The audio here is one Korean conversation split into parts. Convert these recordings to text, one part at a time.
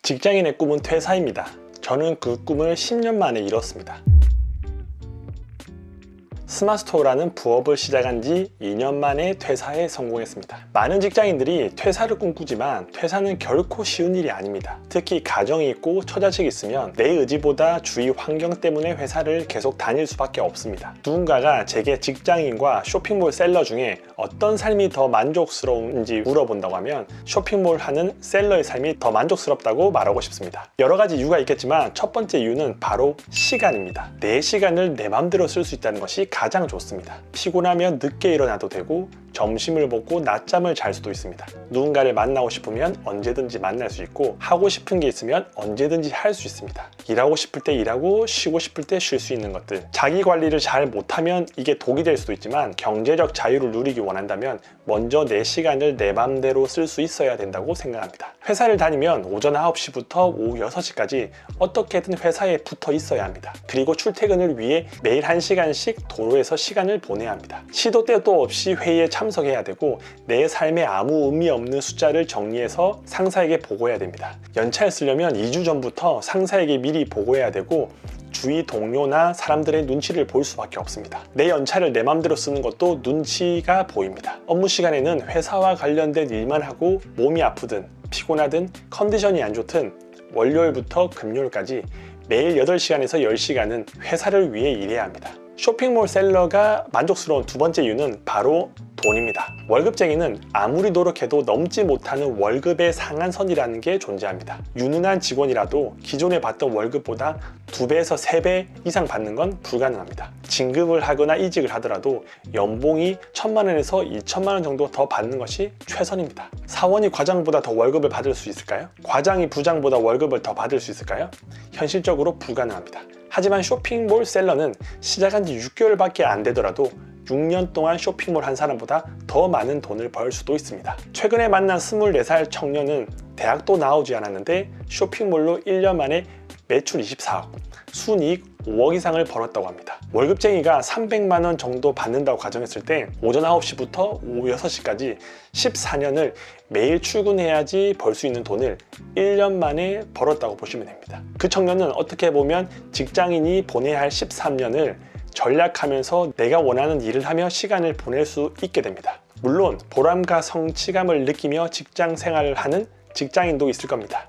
직장인의 꿈은 퇴사입니다. 저는 그 꿈을 10년 만에 이뤘습니다. 스마스토어라는 부업을 시작한 지 2년 만에 퇴사에 성공했습니다. 많은 직장인들이 퇴사를 꿈꾸지만 퇴사는 결코 쉬운 일이 아닙니다. 특히 가정이 있고 처자식이 있으면 내 의지보다 주위 환경 때문에 회사를 계속 다닐 수밖에 없습니다. 누군가가 제게 직장인과 쇼핑몰 셀러 중에 어떤 삶이 더 만족스러운지 물어본다고 하면 쇼핑몰 하는 셀러의 삶이 더 만족스럽다고 말하고 싶습니다. 여러 가지 이유가 있겠지만 첫 번째 이유는 바로 시간입니다. 내 시간을 내 맘대로 쓸 수 있다는 것이 가장 좋습니다. 피곤하면 늦게 일어나도 되고 점심을 먹고 낮잠을 잘 수도 있습니다. 누군가를 만나고 싶으면 언제든지 만날 수 있고 하고 싶은 게 있으면 언제든지 할 수 있습니다. 일하고 싶을 때 일하고 쉬고 싶을 때 쉴 수 있는 것들, 자기 관리를 잘 못하면 이게 독이 될 수도 있지만 경제적 자유를 누리기 원한다면 먼저 내 시간을 내 맘대로 쓸 수 있어야 된다고 생각합니다. 회사를 다니면 오전 9시부터 오후 6시까지 어떻게든 회사에 붙어 있어야 합니다. 그리고 출퇴근을 위해 매일 1시간씩 도로에서 시간을 보내야 합니다. 시도 때도 없이 회의에 참석해야 되고 내 삶에 아무 의미 없는 숫자를 정리해서 상사에게 보고해야 됩니다. 연차를 쓰려면 2주 전부터 상사에게 미리 보고해야 되고 주위 동료나 사람들의 눈치를 볼 수밖에 없습니다. 내 연차를 내 맘대로 쓰는 것도 눈치가 보입니다. 업무 시간에는 회사와 관련된 일만 하고 몸이 아프든 피곤하든 컨디션이 안 좋든 월요일부터 금요일까지 매일 8시간에서 10시간은 회사를 위해 일해야 합니다. 쇼핑몰 셀러가 만족스러운 두 번째 이유는 바로 돈입니다. 월급쟁이는 아무리 노력해도 넘지 못하는 월급의 상한선이라는 게 존재합니다. 유능한 직원이라도 기존에 받던 월급보다 2배에서 3배 이상 받는 건 불가능합니다. 진급을 하거나 이직을 하더라도 연봉이 1,000만 원에서 2,000만 원 정도 더 받는 것이 최선입니다. 사원이 과장보다 더 월급을 받을 수 있을까요? 과장이 부장보다 월급을 더 받을 수 있을까요? 현실적으로 불가능합니다. 하지만 쇼핑몰 셀러는 시작한 지 6개월밖에 안 되더라도 6년 동안 쇼핑몰 한 사람보다 더 많은 돈을 벌 수도 있습니다. 최근에 만난 24살 청년은 대학도 나오지 않았는데 쇼핑몰로 1년 만에 매출 24억, 순이익 5억 이상을 벌었다고 합니다. 월급쟁이가 300만 원 정도 받는다고 가정했을 때 오전 9시부터 오후 6시까지 14년을 매일 출근해야지 벌 수 있는 돈을 1년 만에 벌었다고 보시면 됩니다. 그 청년은 어떻게 보면 직장인이 보내야 할 13년을 전략하면서 내가 원하는 일을 하며 시간을 보낼 수 있게 됩니다. 물론 보람과 성취감을 느끼며 직장 생활을 하는 직장인도 있을 겁니다.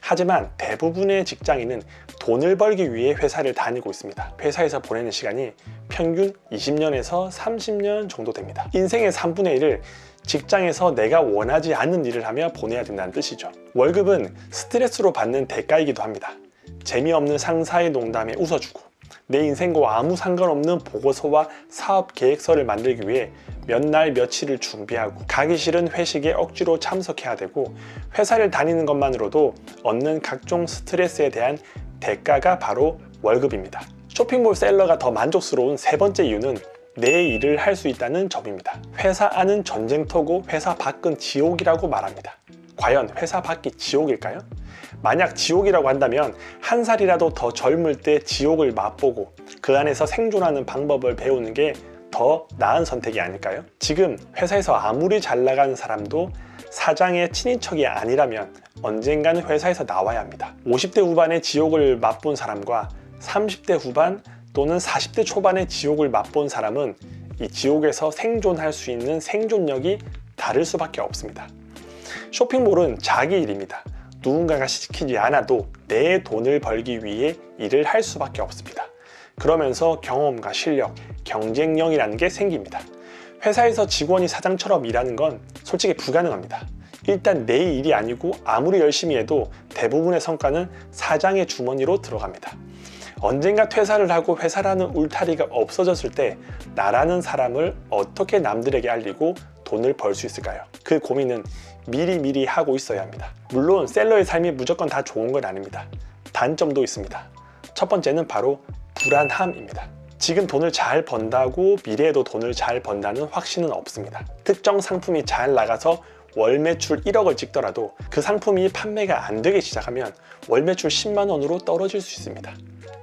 하지만 대부분의 직장인은 돈을 벌기 위해 회사를 다니고 있습니다. 회사에서 보내는 시간이 평균 20년에서 30년 정도 됩니다. 인생의 3분의 1을 직장에서 내가 원하지 않는 일을 하며 보내야 된다는 뜻이죠. 월급은 스트레스로 받는 대가이기도 합니다. 재미없는 상사의 농담에 웃어주고 내 인생과 아무 상관없는 보고서와 사업 계획서를 만들기 위해 몇 날 며칠을 준비하고 가기 싫은 회식에 억지로 참석해야 되고 회사를 다니는 것만으로도 얻는 각종 스트레스에 대한 대가가 바로 월급입니다. 쇼핑몰 셀러가 더 만족스러운 세 번째 이유는 내 일을 할 수 있다는 점입니다. 회사 안은 전쟁터고 회사 밖은 지옥이라고 말합니다. 과연 회사 밖이 지옥일까요? 만약 지옥이라고 한다면 한 살이라도 더 젊을 때 지옥을 맛보고 그 안에서 생존하는 방법을 배우는 게 더 나은 선택이 아닐까요? 지금 회사에서 아무리 잘 나가는 사람도 사장의 친인척이 아니라면 언젠가는 회사에서 나와야 합니다. 50대 후반의 지옥을 맛본 사람과 30대 후반 또는 40대 초반의 지옥을 맛본 사람은 이 지옥에서 생존할 수 있는 생존력이 다를 수밖에 없습니다. 쇼핑몰은 자기 일입니다. 누군가가 시키지 않아도 내 돈을 벌기 위해 일을 할 수밖에 없습니다. 그러면서 경험과 실력, 경쟁력이라는 게 생깁니다. 회사에서 직원이 사장처럼 일하는 건 솔직히 불가능합니다. 일단 내 일이 아니고 아무리 열심히 해도 대부분의 성과는 사장의 주머니로 들어갑니다. 언젠가 퇴사를 하고 회사라는 울타리가 없어졌을 때 나라는 사람을 어떻게 남들에게 알리고 돈을 벌 수 있을까요? 그 고민은 미리미리 하고 있어야 합니다. 물론 셀러의 삶이 무조건 다 좋은 건 아닙니다. 단점도 있습니다. 첫 번째는 바로 불안함입니다. 지금 돈을 잘 번다고 미래에도 돈을 잘 번다는 확신은 없습니다. 특정 상품이 잘 나가서 월 매출 1억을 찍더라도 그 상품이 판매가 안 되기 시작하면 월 매출 10만 원으로 떨어질 수 있습니다.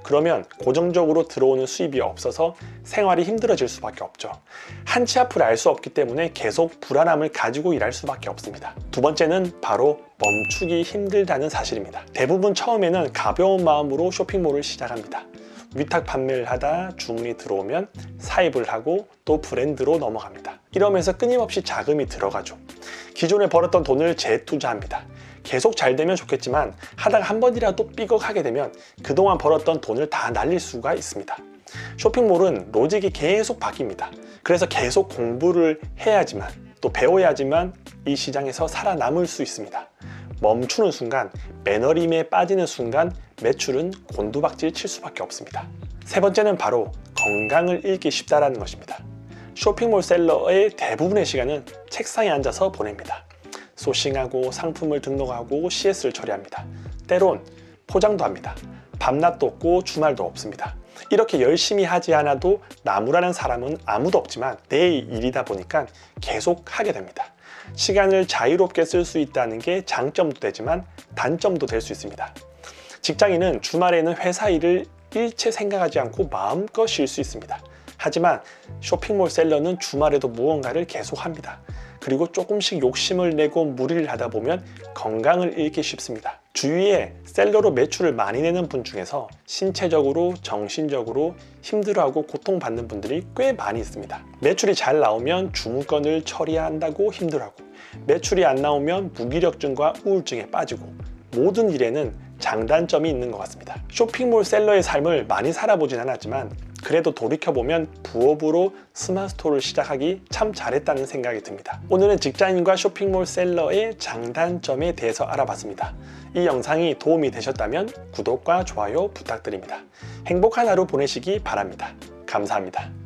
그러면 고정적으로 들어오는 수입이 없어서 생활이 힘들어질 수밖에 없죠. 한치 앞을 알 수 없기 때문에 계속 불안함을 가지고 일할 수밖에 없습니다. 두 번째는 바로 멈추기 힘들다는 사실입니다. 대부분 처음에는 가벼운 마음으로 쇼핑몰을 시작합니다. 위탁 판매를 하다 주문이 들어오면 사입을 하고 또 브랜드로 넘어갑니다. 이러면서 끊임없이 자금이 들어가죠. 기존에 벌었던 돈을 재투자합니다. 계속 잘 되면 좋겠지만 하다가 한 번이라도 삐걱하게 되면 그동안 벌었던 돈을 다 날릴 수가 있습니다. 쇼핑몰은 로직이 계속 바뀝니다. 그래서 계속 공부를 해야지만 또 배워야지만 이 시장에서 살아남을 수 있습니다. 멈추는 순간, 매너림에 빠지는 순간 매출은 곤두박질 칠 수밖에 없습니다. 세 번째는 바로 건강을 잃기 쉽다라는 것입니다. 쇼핑몰 셀러의 대부분의 시간은 책상에 앉아서 보냅니다. 소싱하고 상품을 등록하고 CS를 처리합니다. 때론 포장도 합니다. 밤낮도 없고 주말도 없습니다. 이렇게 열심히 하지 않아도 나무라는 사람은 아무도 없지만 내 일이다 보니까 계속 하게 됩니다. 시간을 자유롭게 쓸 수 있다는 게 장점도 되지만 단점도 될 수 있습니다. 직장인은 주말에는 회사 일을 일체 생각하지 않고 마음껏 쉴 수 있습니다. 하지만 쇼핑몰 셀러는 주말에도 무언가를 계속합니다. 그리고 조금씩 욕심을 내고 무리를 하다 보면 건강을 잃기 쉽습니다. 주위에 셀러로 매출을 많이 내는 분 중에서 신체적으로, 정신적으로 힘들어하고 고통받는 분들이 꽤 많이 있습니다. 매출이 잘 나오면 주문건을 처리한다고 힘들어하고, 매출이 안 나오면 무기력증과 우울증에 빠지고, 모든 일에는 장단점이 있는 것 같습니다. 쇼핑몰 셀러의 삶을 많이 살아보진 않았지만 그래도 돌이켜보면 부업으로 스마트스토어를 시작하기 참 잘했다는 생각이 듭니다. 오늘은 직장인과 쇼핑몰 셀러의 장단점에 대해서 알아봤습니다. 이 영상이 도움이 되셨다면 구독과 좋아요 부탁드립니다. 행복한 하루 보내시기 바랍니다. 감사합니다.